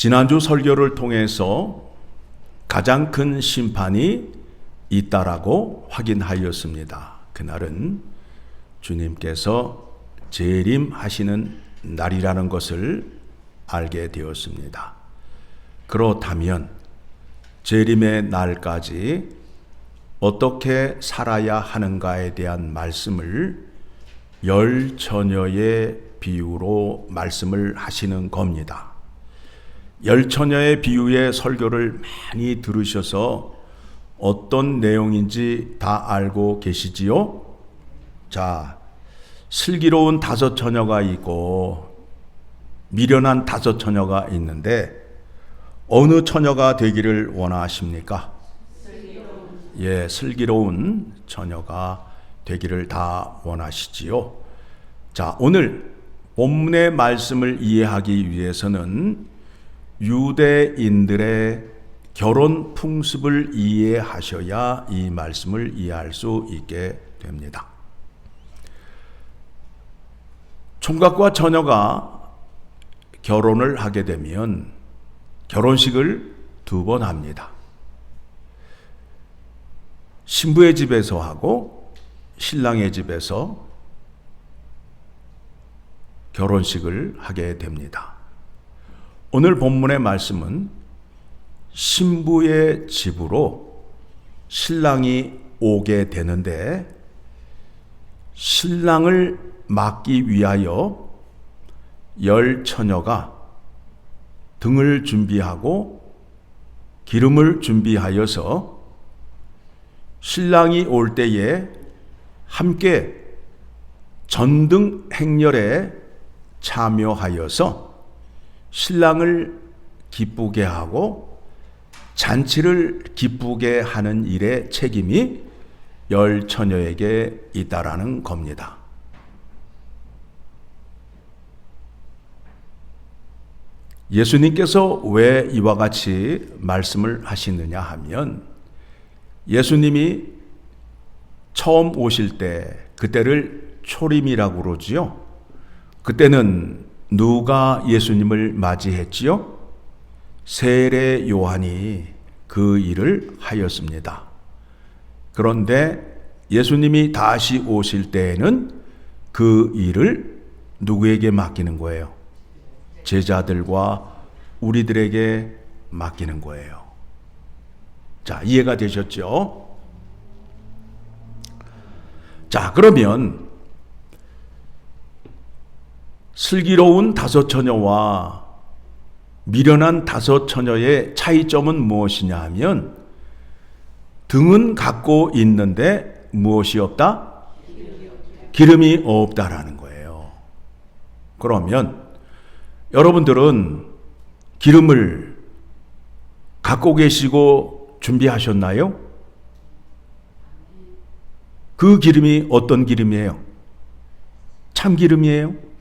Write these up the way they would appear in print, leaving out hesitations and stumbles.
지난주 설교를 통해서 가장 큰 심판이 있다라고 확인하였습니다. 그날은 주님께서 재림하시는 날이라는 것을 알게 되었습니다. 그렇다면 재림의 날까지 어떻게 살아야 하는가에 대한 말씀을 열 처녀의 비유로 말씀을 하시는 겁니다. 열 처녀의 비유의 설교를 많이 들으셔서 어떤 내용인지 다 알고 계시지요? 자, 슬기로운 5 처녀가 있고 미련한 5 처녀가 있는데 어느 처녀가 되기를 원하십니까? 슬기로운 처녀가 되기를 다 원하시지요. 자, 오늘 본문의 말씀을 이해하기 위해서는 유대인들의 결혼 풍습을 이해하셔야 이 말씀을 이해할 수 있게 됩니다. 총각과 처녀가 결혼을 하게 되면 결혼식을 2번 합니다. 신부의 집에서 하고 신랑의 집에서 결혼식을 하게 됩니다. 오늘 본문의 말씀은 신부의 집으로 신랑이 오게 되는데 신랑을 맞기 위하여 10 처녀가 등을 준비하고 기름을 준비하여서 신랑이 올 때에 함께 전등 행렬에 참여하여서 신랑을 기쁘게 하고 잔치를 기쁘게 하는 일의 책임이 10 처녀에게 있다라는 겁니다. 예수님께서 왜 이와 같이 말씀을 하시느냐 하면 예수님이 처음 오실 때 그때를 초림이라고 그러지요. 그때는 누가 예수님을 맞이했지요? 세례 요한이 그 일을 하였습니다. 그런데 예수님이 다시 오실 때에는 그 일을 누구에게 맡기는 거예요? 제자들과 우리들에게 맡기는 거예요. 자, 이해가 되셨죠? 자, 그러면 슬기로운 5 처녀와 미련한 5 처녀의 차이점은 무엇이냐 하면 등은 갖고 있는데 무엇이 없다? 기름이 없다라는 거예요. 그러면 여러분들은 기름을 갖고 계시고 준비하셨나요? 그 기름이 어떤 기름이에요? 참기름이에요?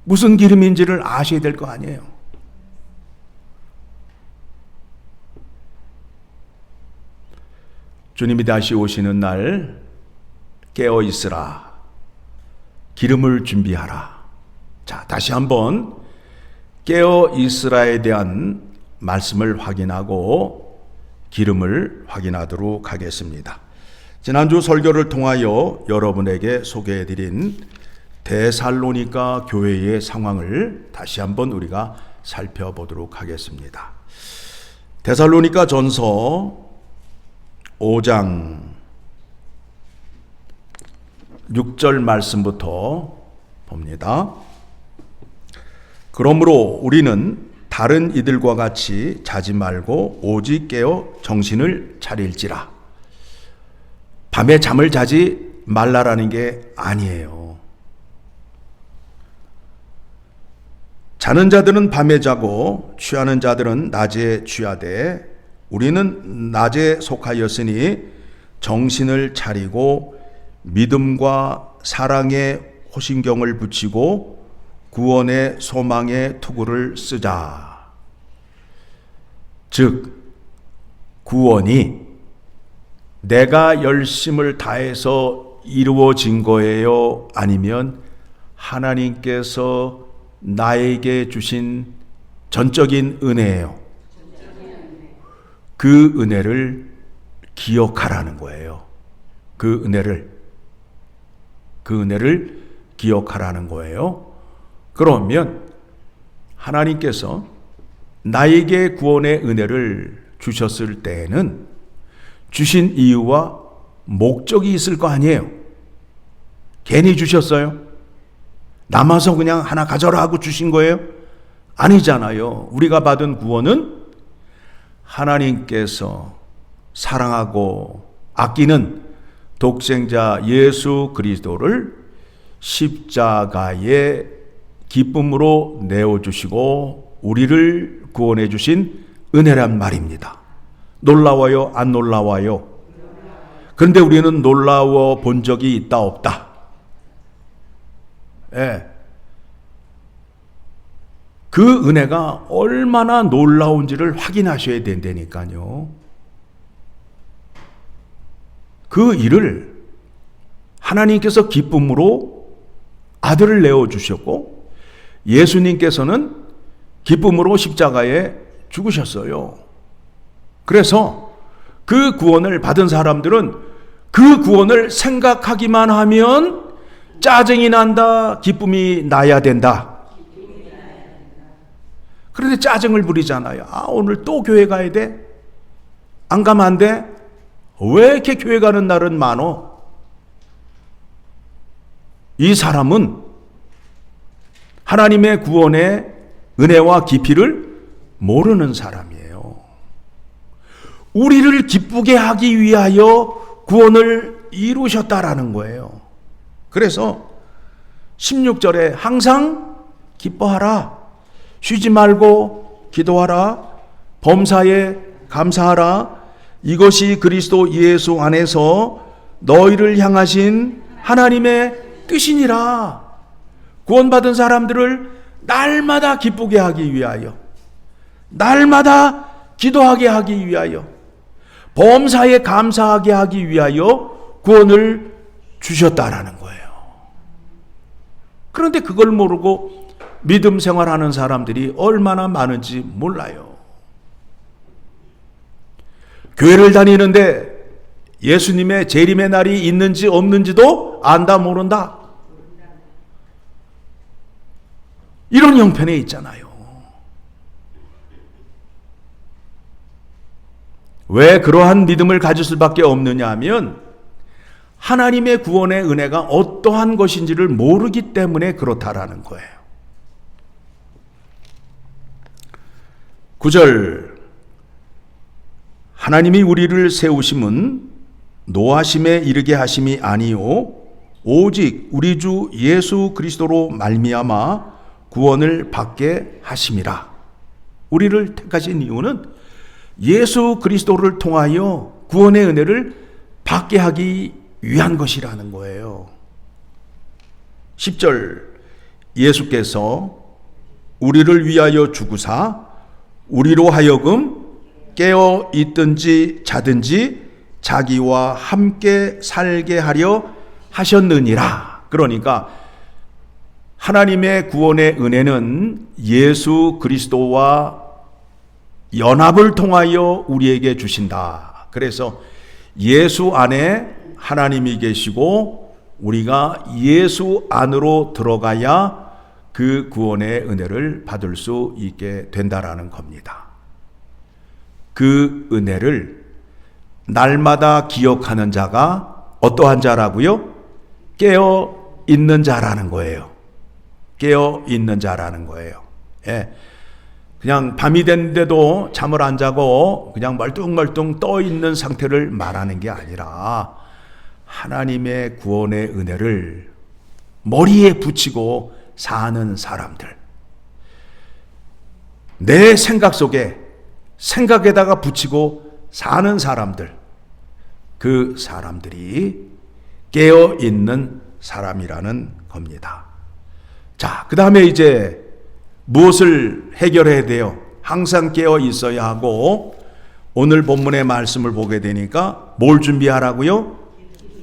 무슨 기름인지를 아셔야 될 거 아니에요. 주님이 다시 오시는 날 깨어 있으라. 기름을 준비하라. 자, 다시 한번 깨어 있으라에 대한 말씀을 확인하고 기름을 확인하도록 하겠습니다. 지난주 설교를 통하여 여러분에게 소개해드린 데살로니가 교회의 상황을 다시 한번 우리가 살펴보도록 하겠습니다. 데살로니가 전서 5장 6절 말씀부터 봅니다. 그러므로 우리는 다른 이들과 같이 자지 말고 오직 깨어 정신을 차릴지라. 밤에 잠을 자지 말라라는 게 아니에요. 자는 자들은 밤에 자고 취하는 자들은 낮에 취하되 우리는 낮에 속하였으니 정신을 차리고 믿음과 사랑에 호신경을 붙이고 구원의 소망의 투구를 쓰자. 즉 구원이 내가 열심을 다해서 이루어진 거예요? 아니면 하나님께서 나에게 주신 전적인 은혜예요. 그 은혜를 기억하라는 거예요. 그 은혜를 기억하라는 거예요. 그러면 하나님께서 나에게 구원의 은혜를 주셨을 때에는 주신 이유와 목적이 있을 거 아니에요. 괜히 주셨어요? 남아서 그냥 하나 가져라 하고 주신 거예요? 아니잖아요. 우리가 받은 구원은 하나님께서 사랑하고 아끼는 독생자 예수 그리스도를 십자가의 기쁨으로 내어주시고 우리를 구원해 주신 은혜란 말입니다. 놀라워요? 안 놀라워요? 그런데 우리는 놀라워 본 적이 있다 없다? 예. 그 은혜가 얼마나 놀라운지를 확인하셔야 된다니까요. 그 일을 하나님께서 기쁨으로 아들을 내어주셨고 예수님께서는 기쁨으로 십자가에 죽으셨어요. 그래서 그 구원을 받은 사람들은 그 구원을 생각하기만 하면 짜증이 난다, 기쁨이 나야 된다. 그런데 짜증을 부리잖아요. 오늘 또 교회 가야 돼? 안 가면 안 돼? 왜 이렇게 교회 가는 날은 많어? 이 사람은 하나님의 구원의 은혜와 깊이를 모르는 사람이에요. 우리를 기쁘게 하기 위하여 구원을 이루셨다라는 거예요. 그래서 16절에 항상 기뻐하라. 쉬지 말고 기도하라. 범사에 감사하라. 이것이 그리스도 예수 안에서 너희를 향하신 하나님의 뜻이니라. 구원받은 사람들을 날마다 기쁘게 하기 위하여, 날마다 기도하게 하기 위하여, 범사에 감사하게 하기 위하여 구원을 주셨다라는 거예요. 그런데 그걸 모르고 믿음 생활하는 사람들이 얼마나 많은지 몰라요. 교회를 다니는데 예수님의 재림의 날이 있는지 없는지도 안다 모른다. 이런 형편에 있잖아요. 왜 그러한 믿음을 가질 수밖에 없느냐 하면 하나님의 구원의 은혜가 어떠한 것인지를 모르기 때문에 그렇다라는 거예요. 9절 하나님이 우리를 세우심은 노하심에 이르게 하심이 아니요 오직 우리 주 예수 그리스도로 말미암아 구원을 받게 하심이라. 우리를 택하신 이유는 예수 그리스도를 통하여 구원의 은혜를 받게 하기 위한 것이라는 거예요. 10절 예수께서 우리를 위하여 죽으사 우리로 하여금 깨어 있든지 자든지 자기와 함께 살게 하려 하셨느니라. 그러니까 하나님의 구원의 은혜는 예수 그리스도와 연합을 통하여 우리에게 주신다. 그래서 예수 안에 하나님이 계시고 우리가 예수 안으로 들어가야 그 구원의 은혜를 받을 수 있게 된다라는 겁니다. 그 은혜를 날마다 기억하는 자가 어떠한 자라고요? 깨어 있는 자라는 거예요. 깨어 있는 자라는 거예요. 예. 그냥 밤이 됐는데도 잠을 안 자고 그냥 멀뚱멀뚱 떠 있는 상태를 말하는 게 아니라 하나님의 구원의 은혜를 머리에 붙이고 사는 사람들. 내 생각 속에 생각에다가 붙이고 사는 사람들. 그 사람들이 깨어 있는 사람이라는 겁니다. 자, 그 다음에 이제 무엇을 해결해야 돼요? 항상 깨어 있어야 하고 오늘 본문의 말씀을 보게 되니까 뭘 준비하라고요?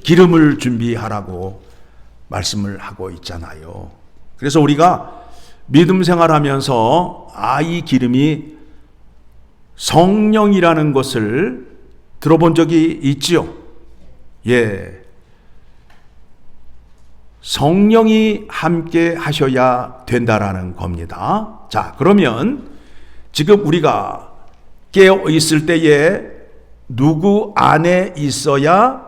기름을 준비하라고 말씀을 하고 있잖아요. 그래서 우리가 믿음 생활하면서 이 기름이 성령이라는 것을 들어본 적이 있지요? 예. 성령이 함께 하셔야 된다라는 겁니다. 자, 그러면 지금 우리가 깨어 있을 때에 누구 안에 있어야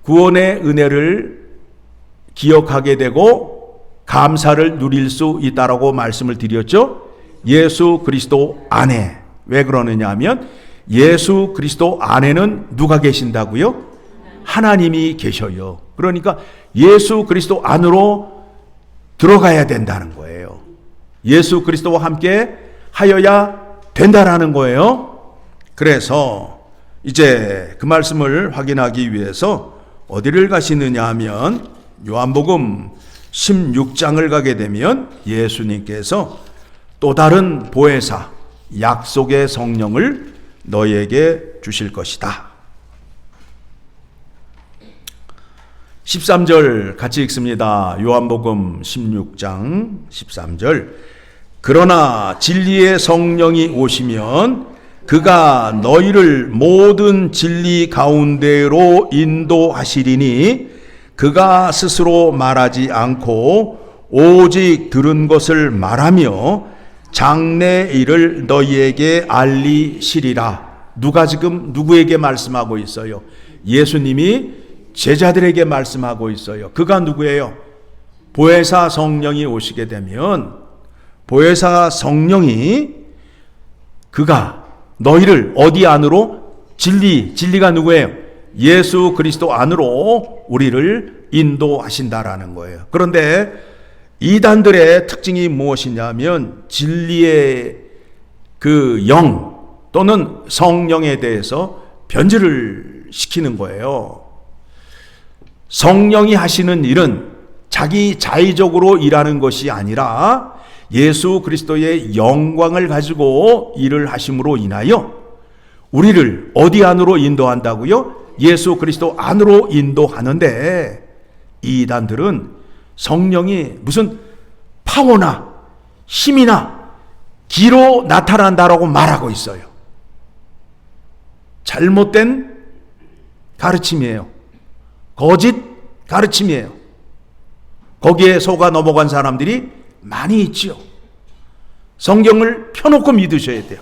구원의 은혜를 기억하게 되고 감사를 누릴 수 있다라고 말씀을 드렸죠? 예수 그리스도 안에. 왜 그러느냐 하면 예수 그리스도 안에는 누가 계신다고요? 하나님이 계셔요. 그러니까 예수 그리스도 안으로 들어가야 된다는 거예요. 예수 그리스도와 함께 하여야 된다라는 거예요. 그래서 이제 그 말씀을 확인하기 위해서 어디를 가시느냐 하면 요한복음 16장을 가게 되면 예수님께서 또 다른 보혜사, 약속의 성령을 너희에게 주실 것이다. 13절 같이 읽습니다. 요한복음 16장 13절. 그러나 진리의 성령이 오시면 그가 너희를 모든 진리 가운데로 인도하시리니 그가 스스로 말하지 않고 오직 들은 것을 말하며 장래 일을 너희에게 알리시리라. 누가 지금 누구에게 말씀하고 있어요? 예수님이 제자들에게 말씀하고 있어요. 그가 누구예요? 보혜사 성령이 오시게 되면 보혜사 성령이 그가 너희를 어디 안으로? 진리가 누구예요? 예수 그리스도 안으로 우리를 인도하신다라는 거예요. 그런데 이단들의 특징이 무엇이냐면 진리의 그 영 또는 성령에 대해서 변질을 시키는 거예요. 성령이 하시는 일은 자기 자의적으로 일하는 것이 아니라 예수 그리스도의 영광을 가지고 일을 하심으로 인하여 우리를 어디 안으로 인도한다고요? 예수 그리스도 안으로 인도하는데 이단들은 성령이 무슨 파워나 힘이나 기로 나타난다라고 말하고 있어요. 잘못된 가르침이에요. 거짓 가르침이에요. 거기에 속아 넘어간 사람들이 많이 있지요. 성경을 펴놓고 믿으셔야 돼요.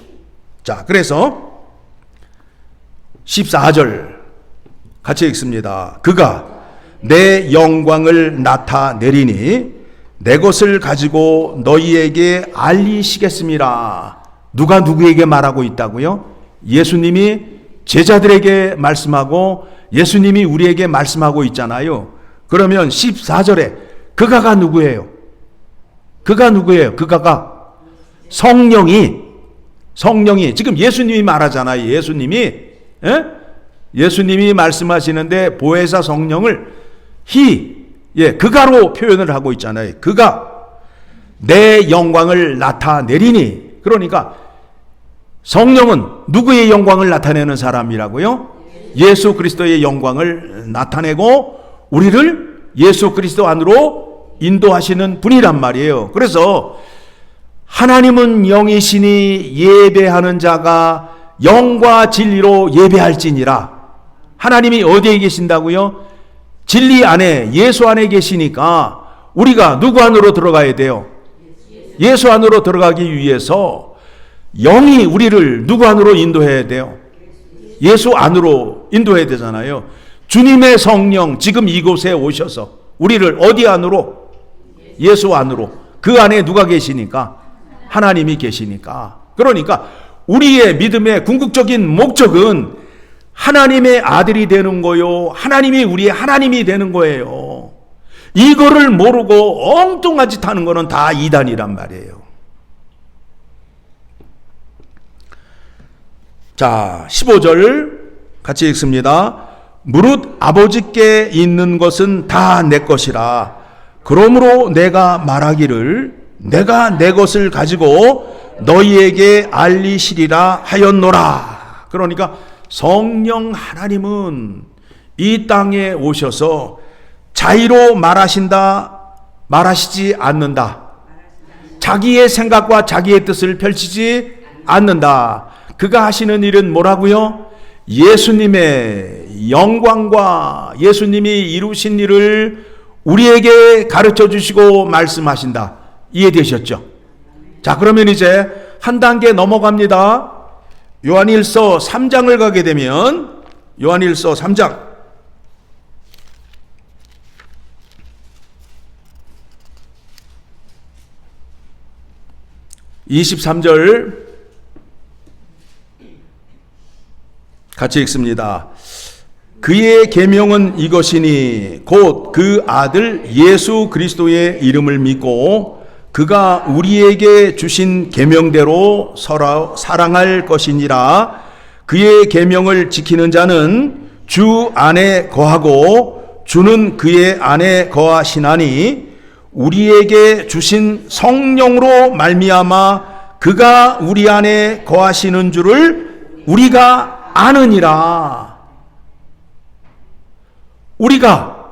자, 그래서 14절 같이 읽습니다. 그가 내 영광을 나타내리니 내 것을 가지고 너희에게 알리시겠습니다. 누가 누구에게 말하고 있다고요? 예수님이 제자들에게 말씀하고 예수님이 우리에게 말씀하고 있잖아요. 그러면 14절에 그가가 누구예요? 그가 누구예요? 그가가 성령이 지금 예수님이 말하잖아요. 예수님이 말씀하시는데 보혜사 성령을 그가로 표현을 하고 있잖아요. 그가 내 영광을 나타내리니. 그러니까 성령은 누구의 영광을 나타내는 사람이라고요? 예수 그리스도의 영광을 나타내고 우리를 예수 그리스도 안으로 인도하시는 분이란 말이에요. 그래서 하나님은 영이시니 예배하는 자가 영과 진리로 예배할지니라. 하나님이 어디에 계신다고요? 진리 안에, 예수 안에 계시니까 우리가 누구 안으로 들어가야 돼요? 예수 안으로 들어가기 위해서 영이 우리를 누구 안으로 인도해야 돼요? 예수 안으로 인도해야 되잖아요. 주님의 성령 지금 이곳에 오셔서 우리를 어디 안으로? 예수 안으로. 그 안에 누가 계시니까? 하나님이 계시니까. 그러니까 우리의 믿음의 궁극적인 목적은 하나님의 아들이 되는 거요. 하나님이 우리의 하나님이 되는 거예요. 이거를 모르고 엉뚱한 짓 하는 거는 다 이단이란 말이에요. 자, 15절 같이 읽습니다. 무릇 아버지께 있는 것은 다 내 것이라. 그러므로 내가 말하기를 내가 내 것을 가지고 너희에게 알리시리라 하였노라. 그러니까 성령 하나님은 이 땅에 오셔서 자의로 말하시지 않는다. 자기의 생각과 자기의 뜻을 펼치지 않는다. 그가 하시는 일은 뭐라고요? 예수님의 영광과 예수님이 이루신 일을 우리에게 가르쳐 주시고 말씀하신다. 이해되셨죠? 자, 그러면 이제 한 단계 넘어갑니다. 요한일서 3장을 가게 되면 요한일서 3장 23절 같이 읽습니다. 그의 계명은 이것이니 곧 그 아들 예수 그리스도의 이름을 믿고 그가 우리에게 주신 계명대로 서로 사랑할 것이니라. 그의 계명을 지키는 자는 주 안에 거하고 주는 그의 안에 거하시나니 우리에게 주신 성령으로 말미암아 그가 우리 안에 거하시는 줄을 우리가 아느니라. 우리가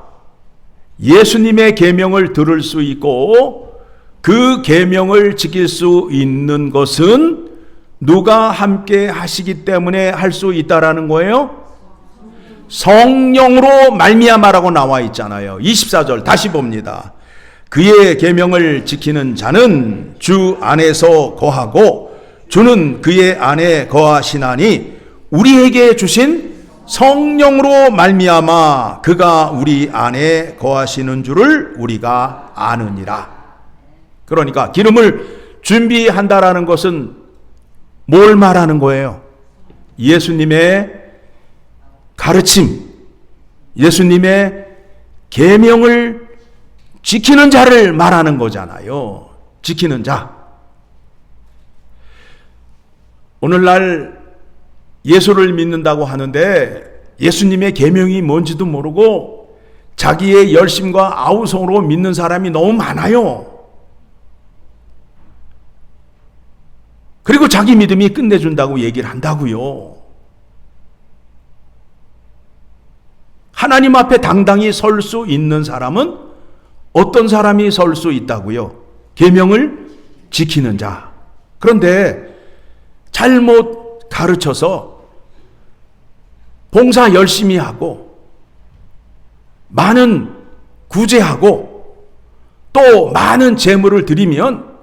예수님의 계명을 들을 수 있고 그 계명을 지킬 수 있는 것은 누가 함께 하시기 때문에 할 수 있다라는 거예요? 성령으로 말미암아라고 나와 있잖아요. 24절 다시 봅니다. 그의 계명을 지키는 자는 주 안에서 거하고 주는 그의 안에 거하시나니 우리에게 주신 성령으로 말미암아 그가 우리 안에 거하시는 줄을 우리가 아느니라. 그러니까 기름을 준비한다라는 것은 뭘 말하는 거예요? 예수님의 가르침, 예수님의 계명을 지키는 자를 말하는 거잖아요. 지키는 자. 오늘날 예수를 믿는다고 하는데 예수님의 계명이 뭔지도 모르고 자기의 열심과 아우성으로 믿는 사람이 너무 많아요. 그리고 자기 믿음이 끝내준다고 얘기를 한다고요. 하나님 앞에 당당히 설 수 있는 사람은 어떤 사람이 설 수 있다고요? 계명을 지키는 자. 그런데 잘못 가르쳐서 봉사 열심히 하고 많은 구제하고 또 많은 재물을 드리면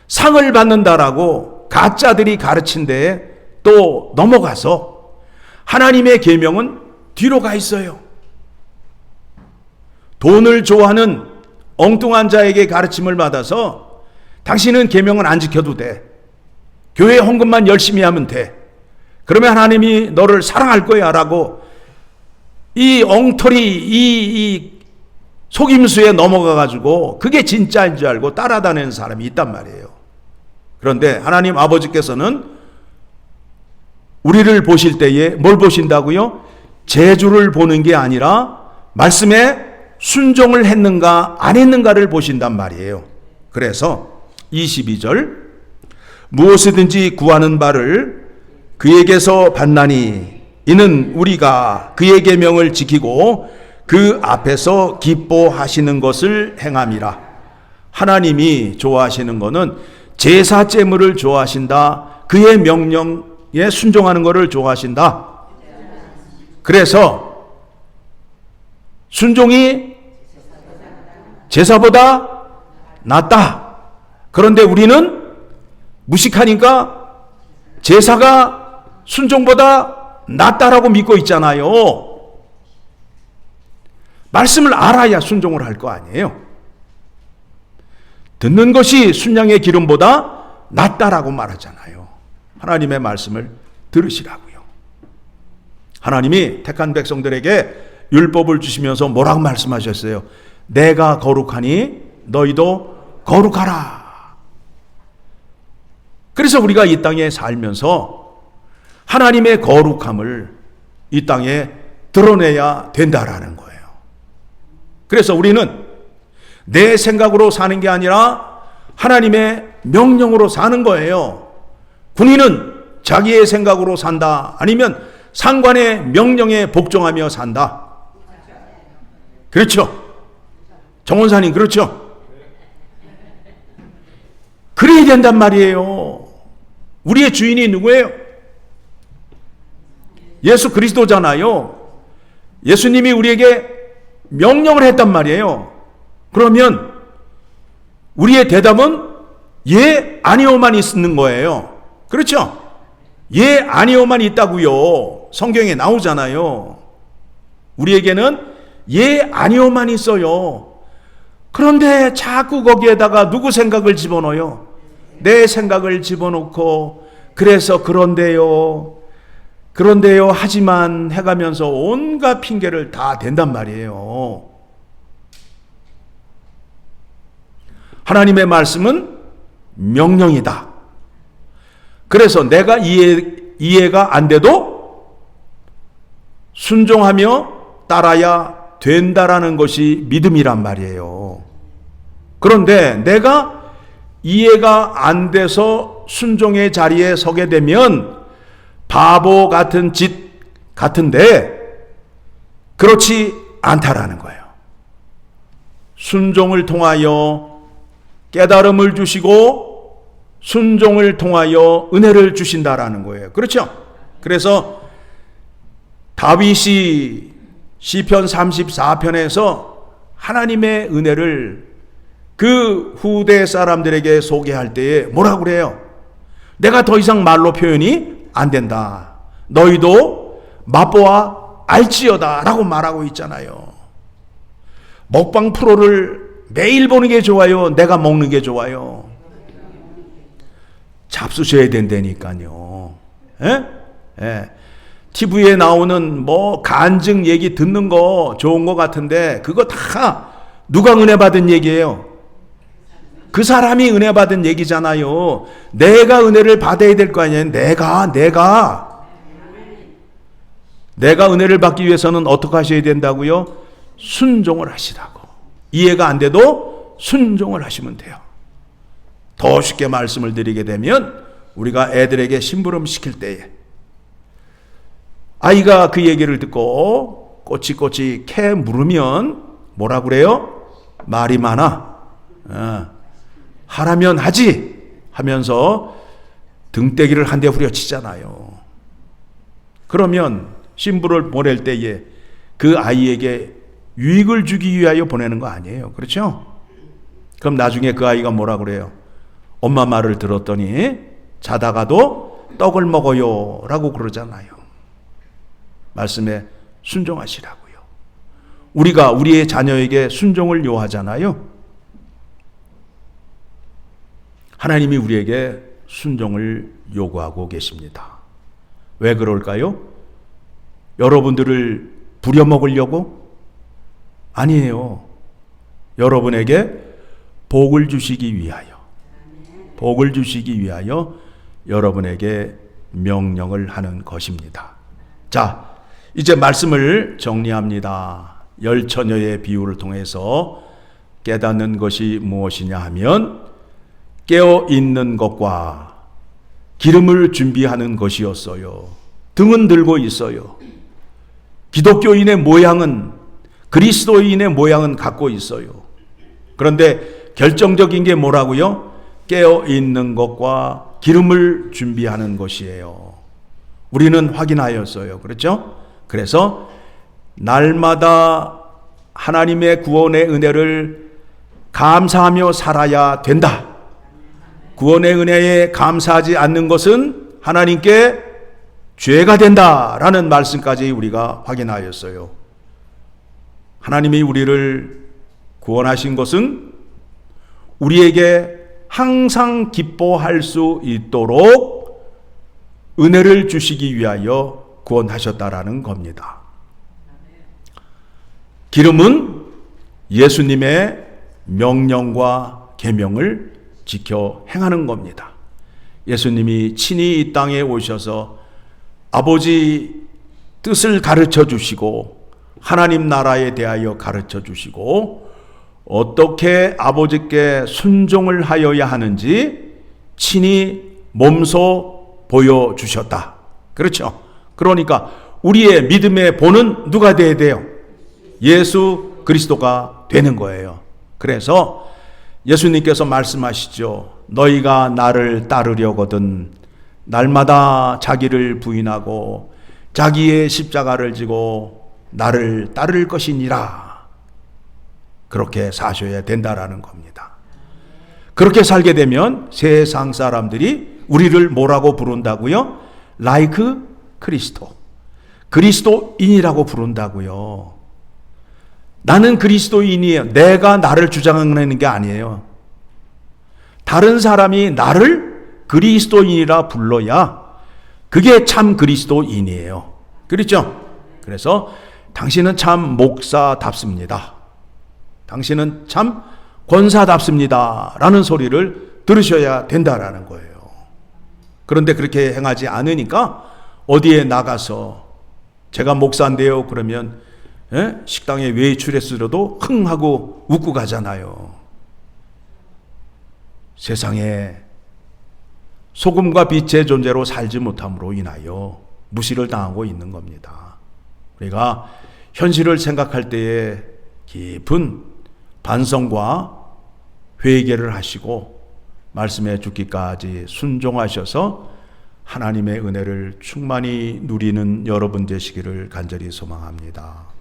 상을 받는다라고 가짜들이 가르친 데에 또 넘어가서 하나님의 계명은 뒤로 가 있어요. 돈을 좋아하는 엉뚱한 자에게 가르침을 받아서 당신은 계명은 안 지켜도 돼. 교회 헌금만 열심히 하면 돼. 그러면 하나님이 너를 사랑할 거야 라고 이 엉터리 이 속임수에 넘어가 가지고 그게 진짜인 줄 알고 따라다니는 사람이 있단 말이에요. 그런데 하나님 아버지께서는 우리를 보실 때에 뭘 보신다고요? 재주를 보는 게 아니라 말씀에 순종을 했는가 안 했는가를 보신단 말이에요. 그래서 22절 무엇이든지 구하는 바를 그에게서 받나니 이는 우리가 그의 계명을 지키고 그 앞에서 기뻐하시는 것을 행함이라. 하나님이 좋아하시는 것은 제사 제물을 좋아하신다. 그의 명령에 순종하는 것을 좋아하신다. 그래서 순종이 제사보다 낫다. 그런데 우리는 무식하니까 제사가 순종보다 낫다라고 믿고 있잖아요. 말씀을 알아야 순종을 할 거 아니에요. 듣는 것이 순양의 기름보다 낫다라고 말하잖아요. 하나님의 말씀을 들으시라고요. 하나님이 택한 백성들에게 율법을 주시면서 뭐라고 말씀하셨어요? 내가 거룩하니 너희도 거룩하라. 그래서 우리가 이 땅에 살면서 하나님의 거룩함을 이 땅에 드러내야 된다라는 거예요. 그래서 우리는 내 생각으로 사는 게 아니라 하나님의 명령으로 사는 거예요. 군인은 자기의 생각으로 산다. 아니면 상관의 명령에 복종하며 산다. 그렇죠? 정원사님 그렇죠? 그래야 된단 말이에요. 우리의 주인이 누구예요? 예수 그리스도잖아요. 예수님이 우리에게 명령을 했단 말이에요. 그러면 우리의 대답은 예, 아니오만 있는 거예요. 그렇죠? 예, 아니오만 있다고요. 성경에 나오잖아요. 우리에게는 예, 아니오만 있어요. 그런데 자꾸 거기에다가 누구 생각을 집어넣어요? 내 생각을 집어넣고 그래서 그런데요 하지만 해가면서 온갖 핑계를 다 댄단 말이에요. 하나님의 말씀은 명령이다. 그래서 내가 이해가 안 돼도 순종하며 따라야 된다라는 것이 믿음이란 말이에요. 그런데 내가 이해가 안 돼서 순종의 자리에 서게 되면 바보 같은 짓 같은데 그렇지 않다라는 거예요. 순종을 통하여 깨달음을 주시고 순종을 통하여 은혜를 주신다라는 거예요. 그렇죠? 그래서 다윗이 시편 34편에서 하나님의 은혜를 그 후대 사람들에게 소개할 때에 뭐라고 그래요? 내가 더 이상 말로 표현이 안 된다. 너희도 맛보아 알지어다 라고 말하고 있잖아요. 먹방 프로를 매일 보는 게 좋아요? 내가 먹는 게 좋아요? 잡수셔야 된다니까요. 예? 예. TV에 나오는 뭐 간증 얘기 듣는 거 좋은 거 같은데 그거 다 누가 은혜 받은 얘기예요? 그 사람이 은혜 받은 얘기잖아요. 내가 은혜를 받아야 될 거 아니에요. 내가 은혜를 받기 위해서는 어떻게 하셔야 된다고요? 순종을 하시라고. 이해가 안 돼도 순종을 하시면 돼요. 더 쉽게 말씀을 드리게 되면 우리가 애들에게 심부름 시킬 때에 아이가 그 얘기를 듣고 꼬치꼬치 캐 물으면 뭐라 그래요? 말이 많아. 하라면 하지 하면서 등대기를 한 대 후려치잖아요. 그러면 신부를 보낼 때에 그 아이에게 유익을 주기 위하여 보내는 거 아니에요. 그렇죠? 그럼 나중에 그 아이가 뭐라 그래요? 엄마 말을 들었더니 자다가도 떡을 먹어요 라고 그러잖아요. 말씀에 순종하시라고요. 우리가 우리의 자녀에게 순종을 요하잖아요. 하나님이 우리에게 순종을 요구하고 계십니다. 왜 그럴까요? 여러분들을 부려먹으려고? 아니에요. 여러분에게 복을 주시기 위하여, 복을 주시기 위하여 여러분에게 명령을 하는 것입니다. 자, 이제 말씀을 정리합니다. 열 처녀의 비유를 통해서 깨닫는 것이 무엇이냐 하면 깨어 있는 것과 기름을 준비하는 것이었어요. 등은 들고 있어요. 기독교인의 모양은, 그리스도인의 모양은 갖고 있어요. 그런데 결정적인 게 뭐라고요? 깨어 있는 것과 기름을 준비하는 것이에요. 우리는 확인하였어요. 그렇죠? 그래서 날마다 하나님의 구원의 은혜를 감사하며 살아야 된다. 구원의 은혜에 감사하지 않는 것은 하나님께 죄가 된다라는 말씀까지 우리가 확인하였어요. 하나님이 우리를 구원하신 것은 우리에게 항상 기뻐할 수 있도록 은혜를 주시기 위하여 구원하셨다라는 겁니다. 기름은 예수님의 명령과 계명을 지켜 행하는 겁니다. 예수님이 친히 이 땅에 오셔서 아버지 뜻을 가르쳐 주시고 하나님 나라에 대하여 가르쳐 주시고 어떻게 아버지께 순종을 하여야 하는지 친히 몸소 보여주셨다. 그렇죠? 그러니까 우리의 믿음의 본은 누가 돼야 돼요? 예수 그리스도가 되는 거예요. 그래서 예수님께서 말씀하시죠. 너희가 나를 따르려거든 날마다 자기를 부인하고 자기의 십자가를 지고 나를 따를 것이니라. 그렇게 사셔야 된다라는 겁니다. 그렇게 살게 되면 세상 사람들이 우리를 뭐라고 부른다고요? like 그리스도. 그리스도인이라고 부른다고요. 나는 그리스도인이에요. 내가 나를 주장하는 게 아니에요. 다른 사람이 나를 그리스도인이라 불러야 그게 참 그리스도인이에요. 그렇죠? 그래서 당신은 참 목사답습니다. 당신은 참 권사답습니다. 라는 소리를 들으셔야 된다라는 거예요. 그런데 그렇게 행하지 않으니까 어디에 나가서 제가 목사인데요. 그러면 식당에 외출했으려도 흥 하고 웃고 가잖아요. 세상에 소금과 빛의 존재로 살지 못함으로 인하여 무시를 당하고 있는 겁니다. 우리가 현실을 생각할 때에 깊은 반성과 회개를 하시고 말씀에 죽기까지 순종하셔서 하나님의 은혜를 충만히 누리는 여러분 되시기를 간절히 소망합니다.